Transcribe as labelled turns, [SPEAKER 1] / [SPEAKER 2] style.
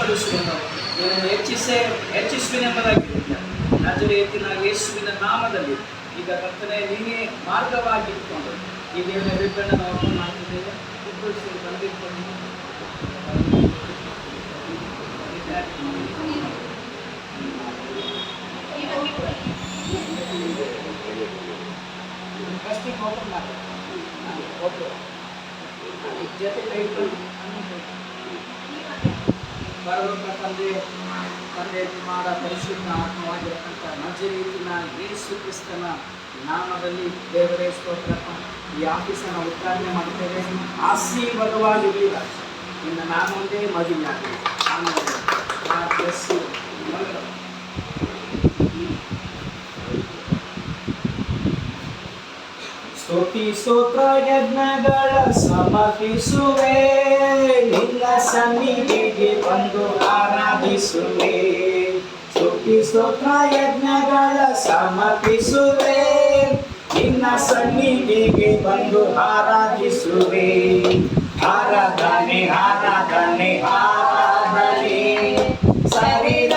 [SPEAKER 1] ಘನಪಡಿಸುವನು, ನಿನ್ನನ್ನು ಹೆಚ್ಚಿಸುವೆನೆಂಬುದಾಗಿರುತ್ತ ನಜರೇತಿನ ಯೇಸುವಿನ ನಾಮದಲ್ಲಿ ಈಗ ಕರ್ತನೆ ನೀನೇ ಮಾರ್ಗವಾಗಿ ಇಟ್ಕೊಂಡು ಈ ದೇವರ ರಿಬ್ಬನ್ನ ನಾವು ಓಪನ್ ಮಾಡ್ತಿದ್ದೇವೆ. ಇಬ್ಬರು ಸೇರಿ ಬಂದಿಟ್ಕೊಂಡು ಫಸ್ಟಿಗೆ ಓಪನ್ ಮಾಡಿ ಓಕೆ ಜೊತೆ ಕೈ ಬರಬೇಕ ತಂದೆ ಕುಮಾರ ಪರಿಶುದ್ಧ ಆತ್ಮವಾಗಿರತಕ್ಕಂಥ ನಜರೇತಿನ ಯೇಸು ಕ್ರಿಸ್ತನ ನಾಮದಲ್ಲಿ ದೇವರೇ ಸ್ತೋತ್ರಪ್ಪ. ಈ ಆಫೀಸನ್ನು ಉದ್ಘಾಟನೆ ಮಾಡುತ್ತೇವೆ. ಆಶೀರ್ವಾದವಾಗಿರಲಿ ರಾಜ, ನಿನ್ನ ನಾಮೊಂದೇ ಮಹಿಮೆಯಾಗಲಿ. ಸ್ತುತಿ ಸ್ತೋತ್ರ ಯಜ್ಞಗಳ ಸಮರ್ಪಿಸುವೆ, ನಿನ್ನ ಸನ್ನಿಧಿಗೆ ಬಂದು ಆರಾಧಿಸುವೆ. ಸ್ತುತಿ ಸ್ತೋತ್ರ ಯಜ್ಞಗಳ ಸಮರ್ಪಿಸುವೆ, ನಿನ್ನ ಸನ್ನಿಧಿಗೆ ಬಂದು ಆರಾಧಿಸುವೆ. ಆರಾಧ